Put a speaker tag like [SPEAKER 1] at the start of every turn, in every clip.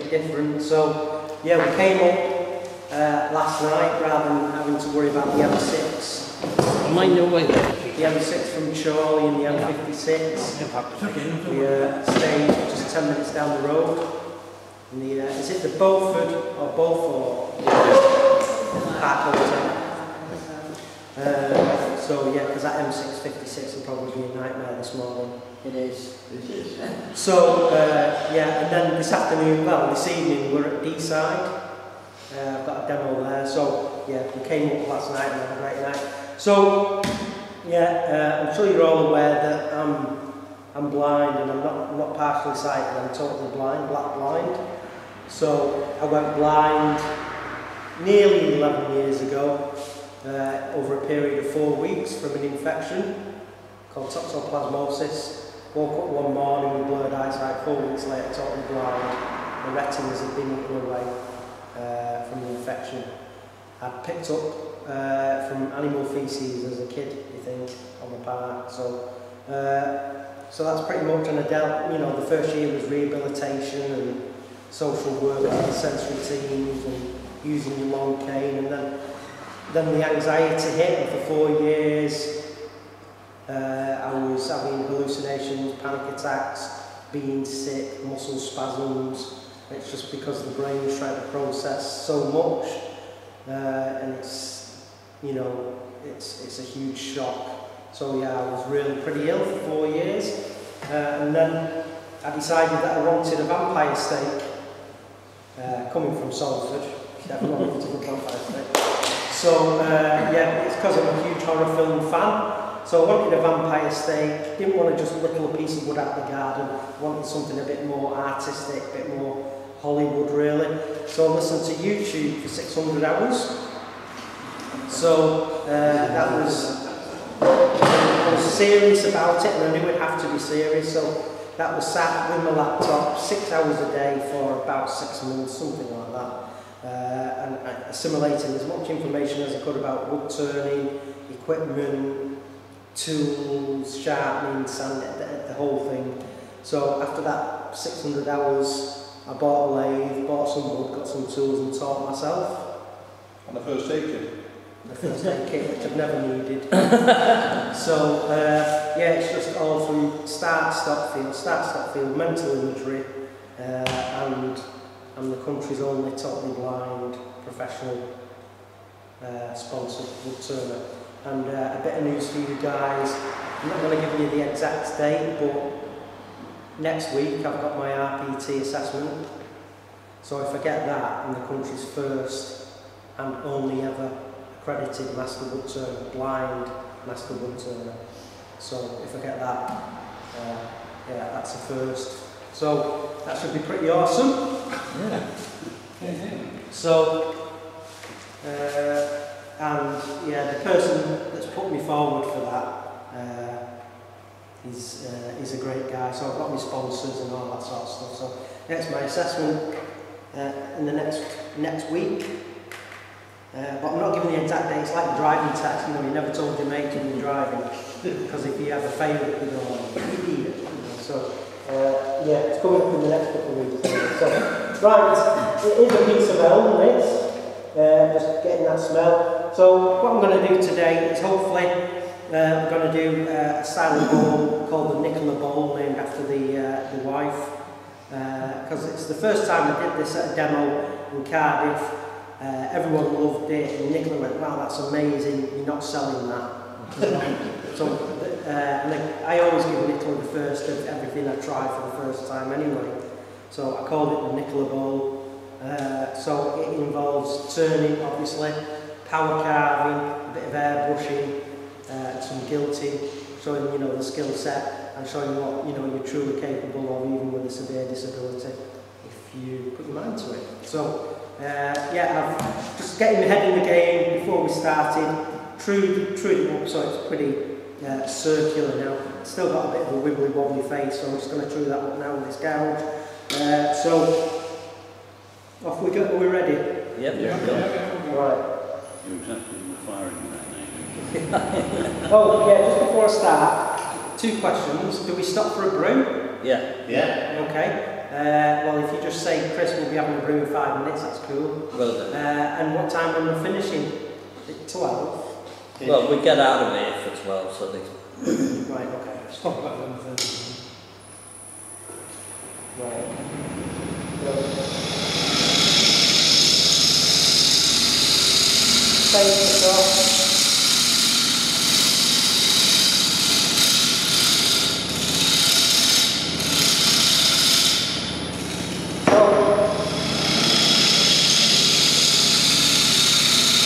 [SPEAKER 1] bit different. So yeah, we came up last night rather than having to worry about the M6.
[SPEAKER 2] I mind your way there.
[SPEAKER 1] The M6 from Chorley and the M56. We stayed just 10 minutes down the road. And the, is it the Beaufort or Beaufort? Park Hotel. So yeah, because that M656 will probably be a nightmare this morning.
[SPEAKER 3] It is.
[SPEAKER 1] So yeah, and then this afternoon, well, this evening we're at D-side. I've got a demo there. So yeah, we came up last night and had a great night. So yeah, I'm sure you're all aware that I'm blind and I'm not partially sighted. I'm totally blind, black blind. So I went blind nearly 11 years ago. Over a period of 4 weeks from an infection called toxoplasmosis. Woke up one morning with blurred eyesight, 4 weeks later totally blind. The retinas had been eaten away from the infection. I'd picked up from animal feces as a kid, you think, on the park. So that's pretty much, and I dealt, you know, the first year was rehabilitation and social work and sensory teams and using your long cane, and then the anxiety hit, and for 4 years I was having hallucinations, panic attacks, being sick, muscle spasms. It's just because the brain is trying to process so much, and it's, you know, it's a huge shock. So yeah, I was really pretty ill for 4 years, and then I decided that I wanted a vampire steak, coming from Salford. Everyone loves a good vampire steak. So yeah, it's because I'm a huge horror film fan. So I wanted a vampire steak, didn't want to just whittle a piece of wood out the garden, wanted something a bit more artistic, a bit more Hollywood really. So I listened to YouTube for 600 hours. So that was, I was serious about it, and I knew it'd have to be serious. So that was sat with my laptop 6 hours a day for about 6 months, something like that. And assimilating as much information as I could about wood turning, equipment, tools, sharpening, sand, the whole thing. So after that 600 hours, I bought a lathe, bought some wood, got some tools and taught myself.
[SPEAKER 4] On the first aid kit?
[SPEAKER 1] The first aid kit, which I've never needed. So yeah, it's just all from start, stop field, mental imagery, and I'm the country's only totally blind professional sponsored wood turner. And a bit of news for you guys. I'm not going to give you the exact date, but next week I've got my RPT assessment. So if I get that, I'm the country's first and only ever accredited master wood turner, blind master wood turner. So if I get that, yeah, that's a first. So that should be pretty awesome. Yeah. So, and yeah, the person that's put me forward for that is a great guy. So I've got my sponsors and all that sort of stuff. So that's my assessment in the next week. But I'm not giving the exact date. It's like the driving test. You know, you never told your mate when you're driving, because if you ever fail it, you know, so. Yeah, it's coming up in the next couple of weeks. So, right, it is a piece of elm, this, just getting that smell. So what I'm going to do today is hopefully I'm going to do a silent bowl called the Nicola Bowl, named after the wife, because it's the first time I did this at a demo in Cardiff. Everyone loved it, and Nicola went, wow, that's amazing, you're not selling that. So, and I always give Nicola the first of everything I try for the first time anyway. So I called it the Nicola Bowl. So it involves turning, obviously, power carving, a bit of airbrushing, some gilting, showing, you know, the skill set and showing what, you know, you're truly capable of, even with a severe disability, if you put your mind to it. So yeah, I'm just getting my head in the game before we started. Trued it up so it's pretty circular now. Still got a bit of a wibbly wobbly face, so I'm just going to true that up now with this gouge. So off we go. Are we ready?
[SPEAKER 2] Yep.
[SPEAKER 4] Yeah.
[SPEAKER 1] Right.
[SPEAKER 4] You're exactly firing that name.
[SPEAKER 1] Oh yeah, just before I start, 2 questions. Do we stop for a brew?
[SPEAKER 2] Yeah.
[SPEAKER 4] Yeah.
[SPEAKER 1] Okay. Well, if you just say, Chris, we'll be having a brew in 5 minutes, that's cool.
[SPEAKER 2] Well done.
[SPEAKER 1] And what time are we finishing? At 12?
[SPEAKER 2] Well, we get out of here for 12, so they...
[SPEAKER 1] Right, okay.
[SPEAKER 4] Let's talk about 11:30.
[SPEAKER 1] Right. Take this off.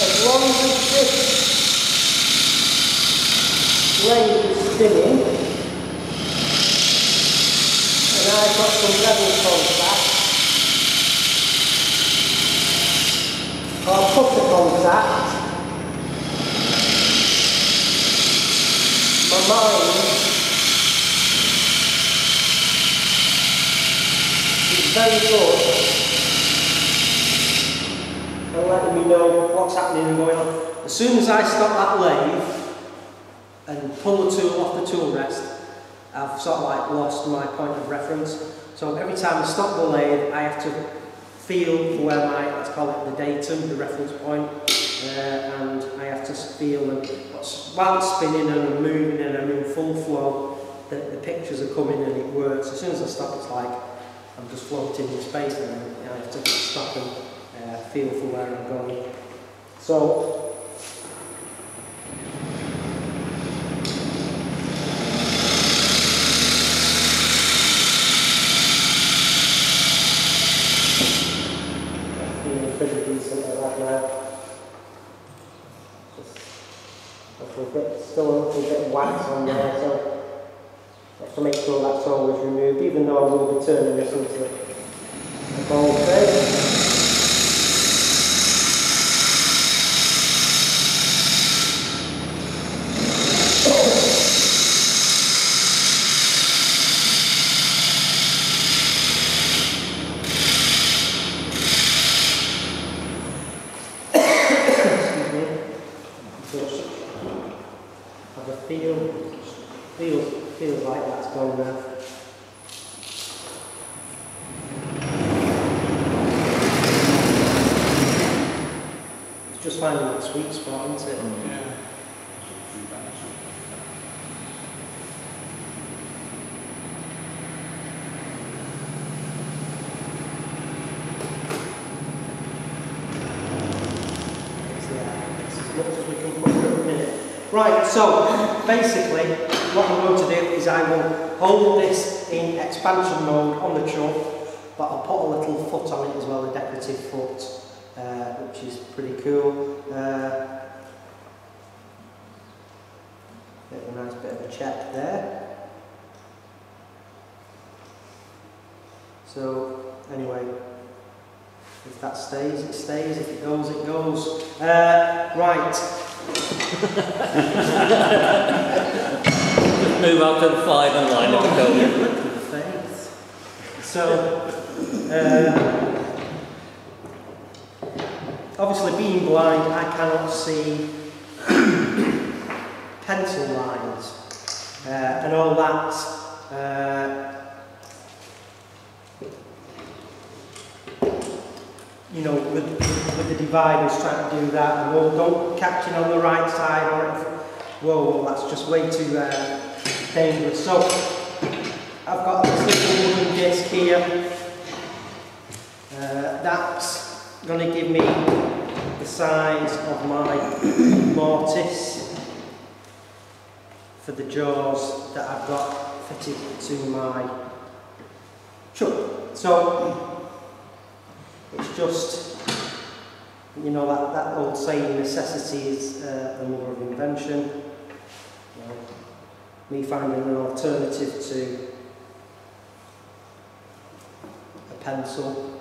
[SPEAKER 1] As long as this blade is spinning, and I've got some level contact, I'll put the contact, my mind is very good and letting me know what's happening and going on. As soon as I stop that lathe and pull the tool off the tool rest, I've sort of like lost my point of reference. So every time I stop the lathe, I have to feel for where my, let's call it the datum, the reference point, and I have to feel that while it's spinning and I'm moving and I'm in full flow, that the pictures are coming and it works. As soon as I stop, it's like I'm just floating in space, and I have to stop and feel for where I'm going. So I'm feeling pretty decent at that now. Just a little bit, still a little bit of wax on there, so I have to make sure that's always removed, even though I will be turning this into a bowl tray. Have a feels like that's gone now. It's just finding that sweet spot, isn't it?
[SPEAKER 4] Yeah.
[SPEAKER 1] Right, so basically what I'm going to do is I will hold this in expansion mode on the chuck, but I'll put a little foot on it as well, a decorative foot, which is pretty cool. A nice bit of a check there. So anyway, if that stays, it stays. If it goes, it goes. Right.
[SPEAKER 2] Move out to the 5 and line up the code.
[SPEAKER 1] Faith. So, obviously being blind, I cannot see pencil lines and all that. You know, with the dividers trying to do that, and don't catch it on the right side, or whoa, that's just way too dangerous. So I've got this little wooden disc here. That's going to give me the size of my mortise for the jaws that I've got fitted to my chuck. So it's just, you know, that old saying, necessity is the mother of invention. You know, me finding an alternative to a pencil.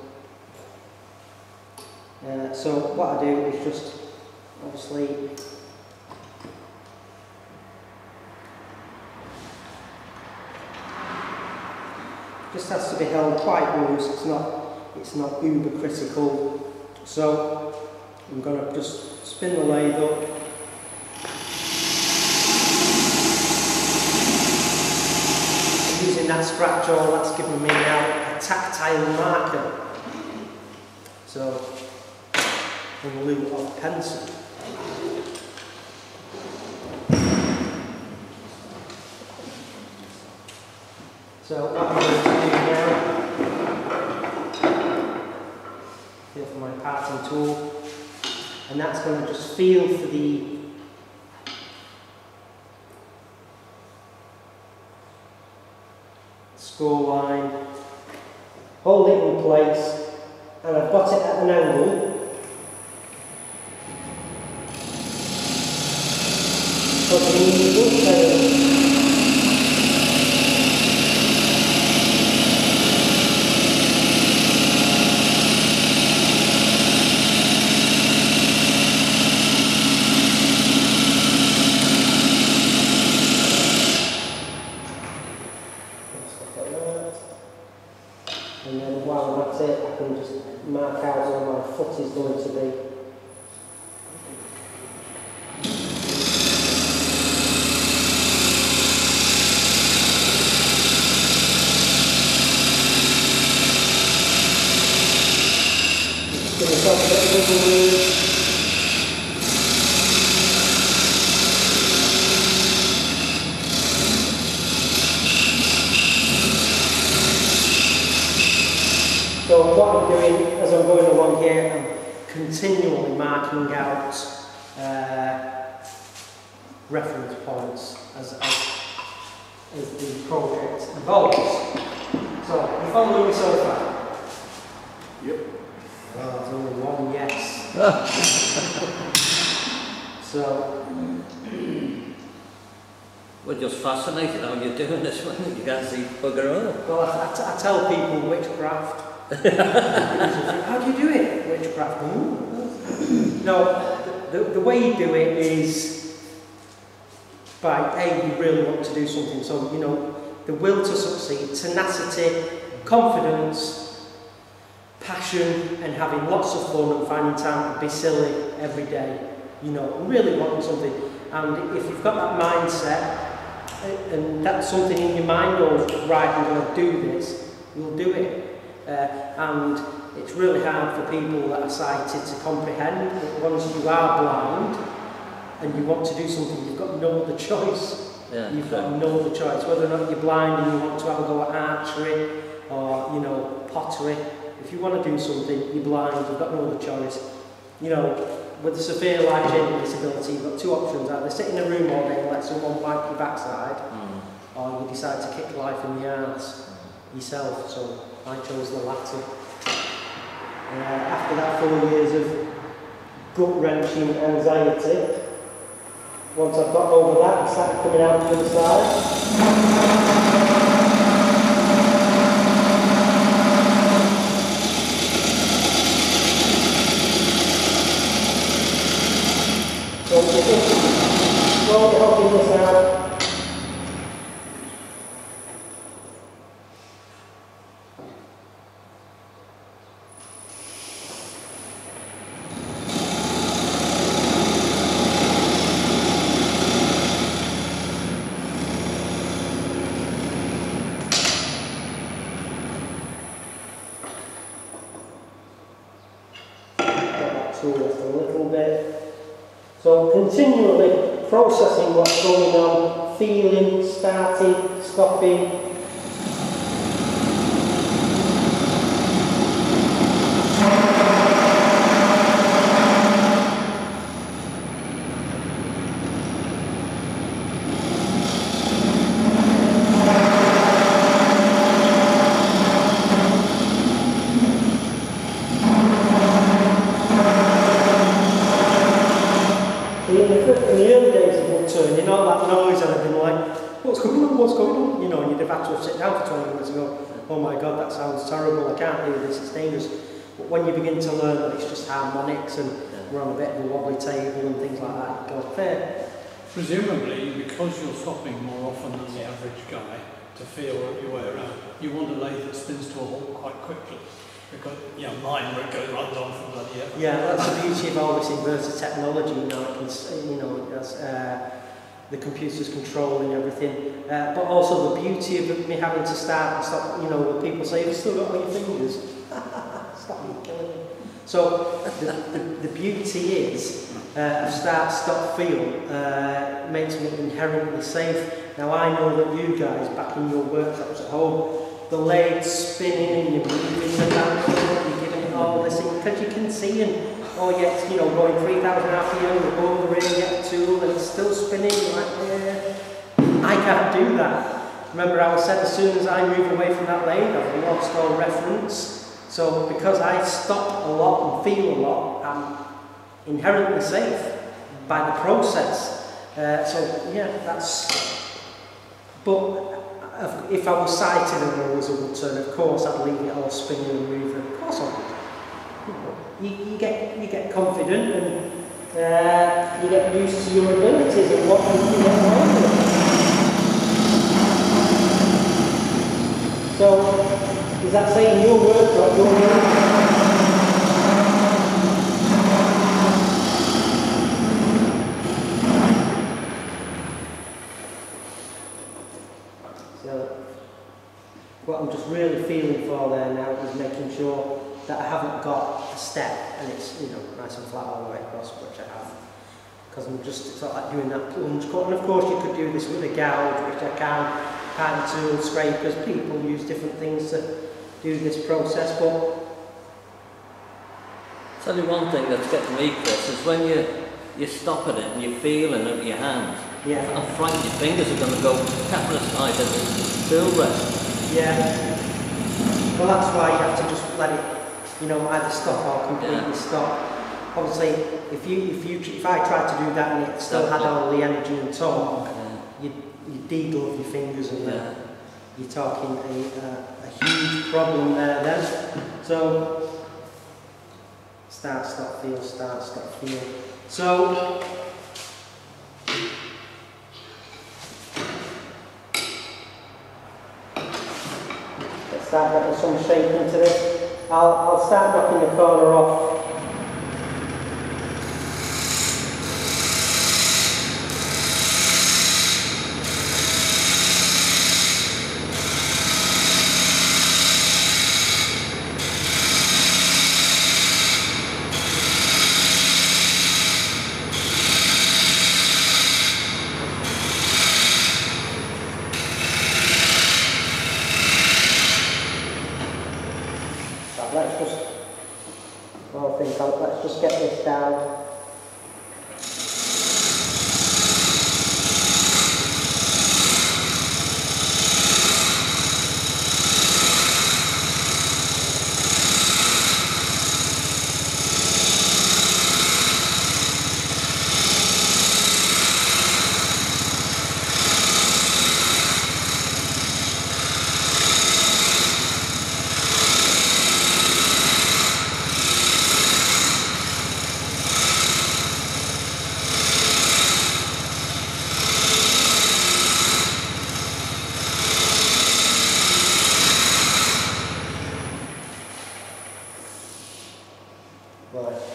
[SPEAKER 1] So what I do is just, obviously, just has to be held quite loose. It's not uber critical. So I'm going to just spin the lathe up. I'm using that scratch awl, that's giving me now a tactile marker. So, in lieu of pencil. So what I'm going to do now, feel for my parting tool, and that's going to just feel for the score line, hold it in place, and I've got it at an angle. So and then while that's it, I can just mark out where my foot is going to be. Give myself a bit of wiggle room. So what I'm doing as I'm going along here, I'm continually marking out reference points as the project evolves. So, you following me so far?
[SPEAKER 4] Yep.
[SPEAKER 1] Well, there's only one yes. So,
[SPEAKER 2] We're just fascinated how you're doing this one. You can't see bugger all.
[SPEAKER 1] well, I tell people witchcraft. How do you do it? Witchcraft. No, the way you do it is by you really want to do something. So, you know, the will to succeed, tenacity, confidence, passion, and having lots of fun and finding time to be silly every day. You know, really wanting something. And if you've got that mindset, and that's something in your mind goes, right, I'm going to do this, you'll do it. And it's really hard for people that are sighted to comprehend that once you are blind and you want to do something, you've got no other choice.
[SPEAKER 2] Yeah,
[SPEAKER 1] you've got no other choice. Whether or not you're blind and you want to have a go at archery or, you know, pottery, if you want to do something, you're blind, you've got no other choice. You know, with a severe life-changing disability, you've got two options: either sit in a room all day and let someone wipe your backside, or you decide to kick life in the arse yourself. So I chose the latter. After that 4 years of gut-wrenching anxiety, once I've got over that, I started coming out the other side. So we're just slowly hopping this out. Just a little bit. So continually processing what's going on, feeling, starting, stopping. In the early days of BlindTurner, all that noise, and I'd been like, what's going on, what's going on? You know, and you'd have had to sit down for 20 minutes and go, oh my God, that sounds terrible, I can't do this, it's dangerous. But when you begin to learn that it's just harmonics and we're on a bit of a wobbly table and things like that, you go, fair.
[SPEAKER 3] Presumably, because you're stopping more often than the average guy to feel your way around, you want a lathe that spins to a halt quite quickly. Because, you know, mine where it goes runs on for bloody ever.
[SPEAKER 1] Yeah, that's the beauty of all this inverter technology. You know, it can, you know, the computer's controlling everything, but also the beauty of me having to start and stop, you know, when people say, you've still got all your fingers, stop me killing me. So the beauty is, start, stop, feel, makes me inherently safe. Now I know that you guys, back in your workshops at home, the lathe spinning and you're moving the damn thing, you're giving it all this, because you can see, and oh yeah, you know, going 3,000 RPM, you go over in, get a tool, and it's still spinning, you're like, yeah. I can't do that. Remember I said as soon as I move away from that lathe, I've lost all reference. So because I stop a lot and feel a lot, I'm inherently safe by the process. So yeah, that's, but if I was sighted and there was a wood turn, of course I'd leave it all spinning and moving. Of course I would. You get confident and you get used to your abilities and what you can get away with. So, is that saying your workshop, your work? What I'm just really feeling for there now is making sure that I haven't got a step and it's, you know, nice and flat all the way across, which I have. Because I'm just sort of like doing that plunge cut. And of course you could do this with a gouge, which I can, hand tool, scrapers, people use different things to do this process, but...
[SPEAKER 2] Tell you one thing that's getting me, Chris, is when you're stopping it and you're feeling it with your hand,
[SPEAKER 1] yeah.
[SPEAKER 2] I'm frightened your fingers are going to go capitalist high to the tool rest.
[SPEAKER 1] Yeah. Well, that's why you have to just let it, you know, either stop or completely stop. Obviously, if I tried to do that and it still had all the energy and torque, you'd de-glove your fingers and you're talking a huge problem there then. So, start, stop, feel, start, stop, feel. So, start getting some shape into this. I'll start knocking the corner off. Let's just get this down.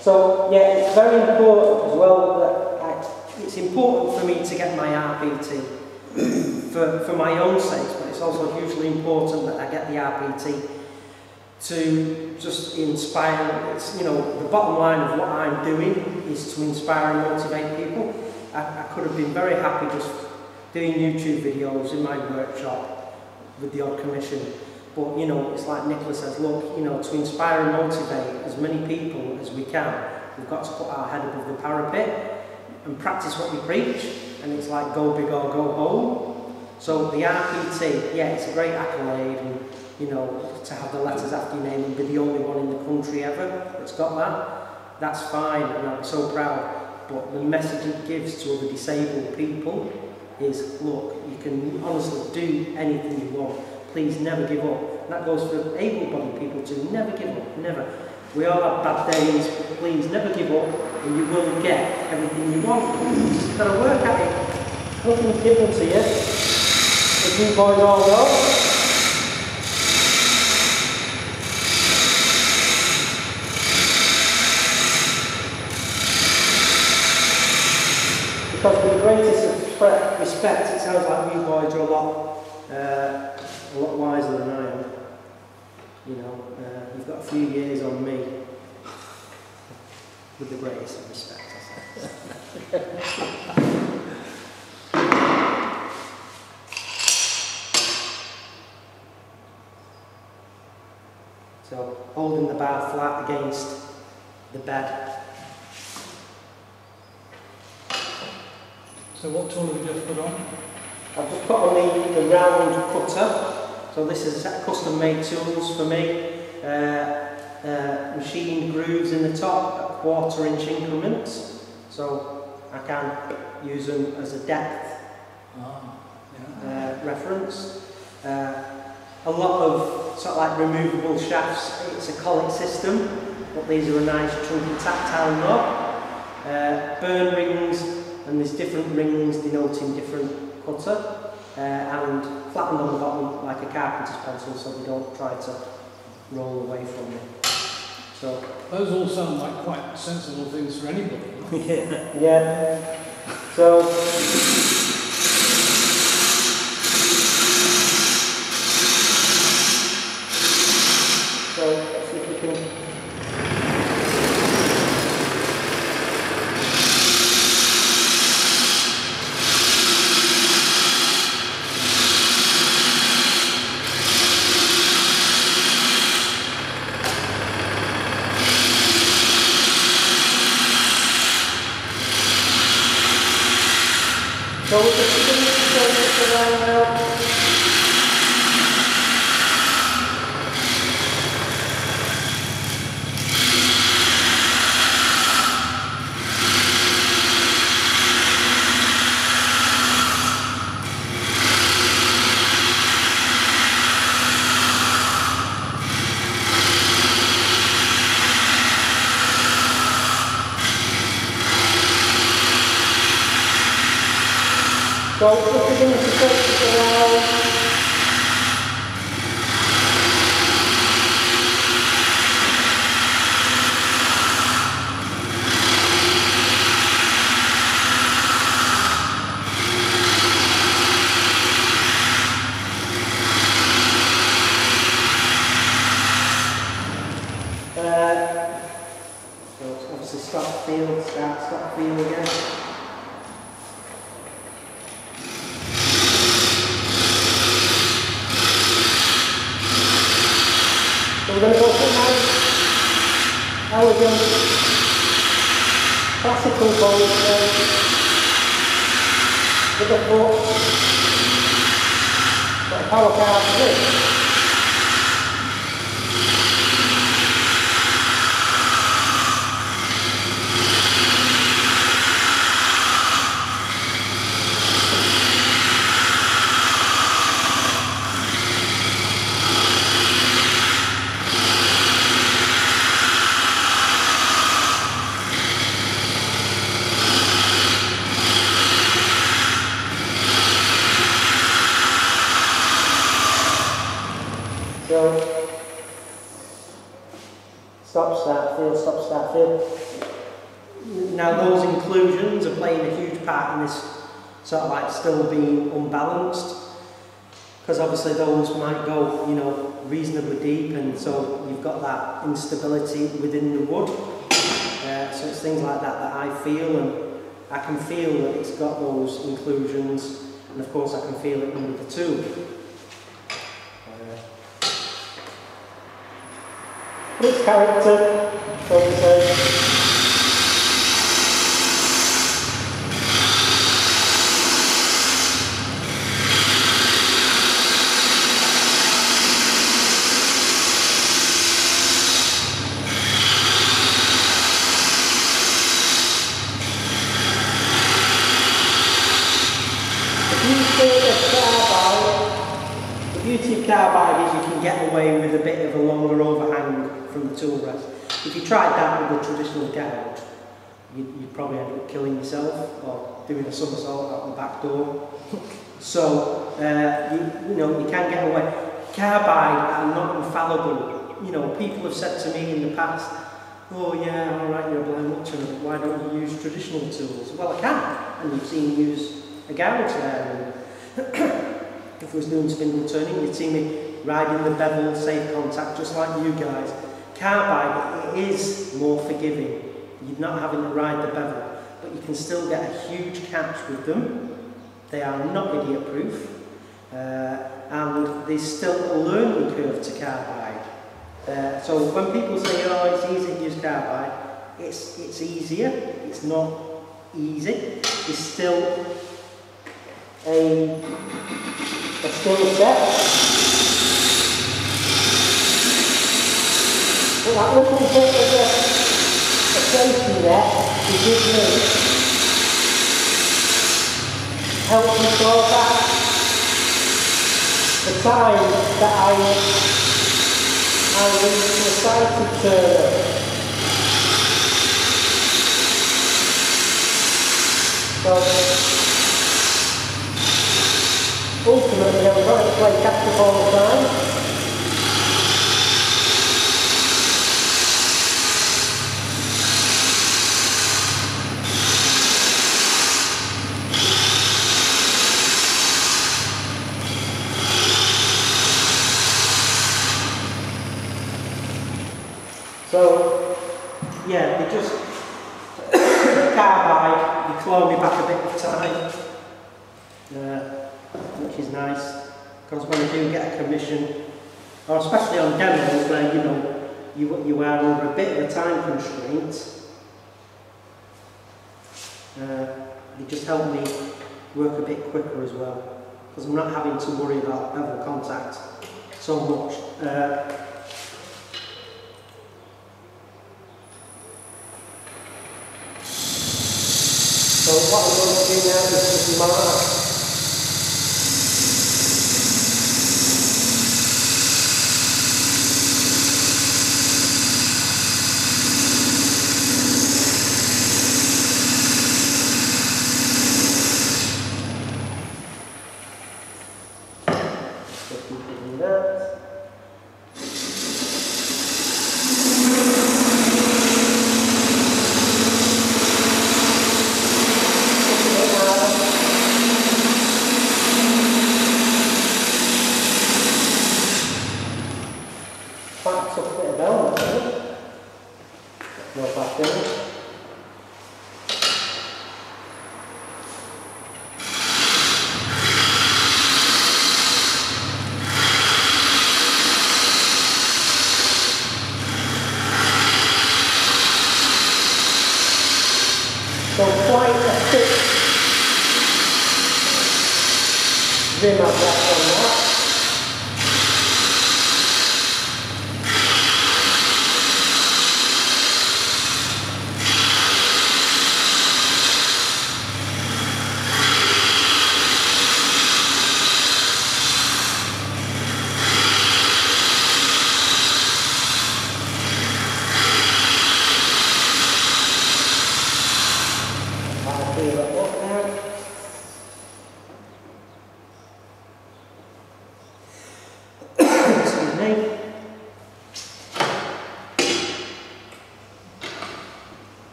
[SPEAKER 1] So yeah, it's very important as well that it's important for me to get my RPT for my own sake, but it's also hugely important that I get the RPT to just inspire. It's, you know, the bottom line of what I'm doing is to inspire and motivate people. I could have been very happy just doing YouTube videos in my workshop with the odd commission. But, you know, it's like Nicola says, look, you know, to inspire and motivate as many people as we can, we've got to put our head above the parapet and practice what we preach. And it's like go big or go home. So the RPT, yeah, it's a great accolade, and, you know, to have the letters after your name and be the only one in the country ever that's got that, that's fine, and I'm so proud. But the message it gives to other disabled people is, look, you can honestly do anything you want. Please never give up. And that goes for able-bodied people too. Never give up, never. We all have bad days, but please never give up, and you will get everything you want. You just got to work at it. Nothing's given to you. As you boys all know. Because the greatest of respect, it sounds like you boys are a lot wiser than I am. You know, you've got a few years on me. With the greatest of respect, I say. So, holding the bar flat against the bed.
[SPEAKER 3] So what tool have you just put on?
[SPEAKER 1] I've just put on the round cutter. So this is a set of custom made tools for me. Machined grooves in the top at 1/4 inch increments. So I can use them as a depth reference. A lot of sort of like removable shafts. It's a collet system, but these are a nice chunky tactile knob. Burn rings, and there's different rings denoting different cutter, and flattened on the bottom like a carpenter's pencil, so they don't try to roll away from it. So
[SPEAKER 3] those all sound like quite sensible things for anybody.
[SPEAKER 1] Yeah. So let's see if we can. So we're just going to turn this around now. So we're beginning to take this around. So it's obviously stop, feel, stop, feel again. So we're going to go through now elegant classical pose with the foot, got a power card for this. So, stop, start, feel, stop, start, feel. Now those inclusions are playing a huge part in this sort of like still being unbalanced, because obviously those might go, you know, reasonably deep, and so you've got that instability within the wood. So it's things like that that I feel, and I can feel that it's got those inclusions, and of course I can feel it under the tool. This character, so to say. The beauty of carbide is you can get away with a bit of a longer overhang from the tool rest. If you tried that with the traditional gouge, you'd probably end up killing yourself or doing a somersault out the back door. So, you know, you can get away. Carbide are not infallible. You know, people have said to me in the past, oh yeah, alright, you're a blind watcher, why don't you use traditional tools? Well, I can, and you've seen me use a gouge there. If I was doing spindle turning, you'd see me riding the bevel safe contact just like you guys. Carbide, it is more forgiving. You're not having to ride the bevel, but you can still get a huge catch with them. They are not idiot proof, and there's still a learning curve to carbide. So when people say, oh, it's easy to use carbide, it's easier. It's not easy. It's still a skill set. But that little bit of a safety net you give me helps me go back the time that I reached the sighted turner. So ultimately I'm trying to play catch up all the time. So, yeah, they just carbide, you claw me back a bit of time, which is nice, because when I do get a commission, or especially on demos where you know you are under a bit of a time constraint, they just help me work a bit quicker as well, because I'm not having to worry about bevel contact so much. So what I'm going to do now is just mark. Just keep doing that. Back up a bit of velvet, isn't it? No back down. So quite a thick rim I've left on that. Excuse me.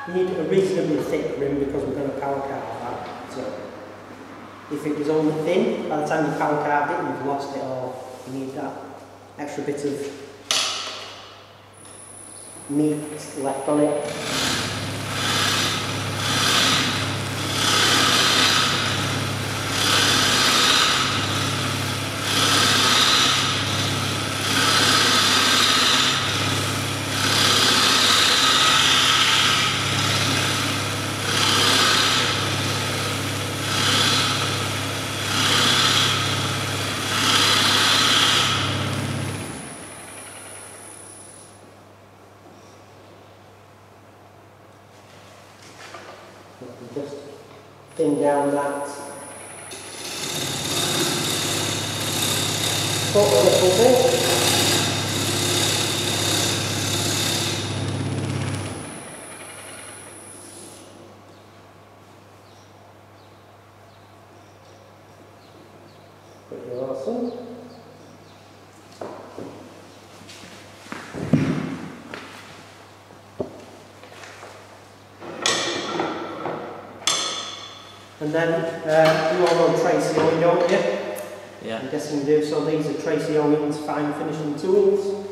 [SPEAKER 1] You need a reasonably thick rim because we're going to power carve that. So if it was only thin, by the time you power carved it, you've lost it all. You need that extra bit of meat left on it. Just thin down that foot a little bit. Pretty awesome. And then you all know Tracy Owen, don't you?
[SPEAKER 2] Yeah.
[SPEAKER 1] I'm guessing you do. So these are Tracy Owen's fine finishing tools.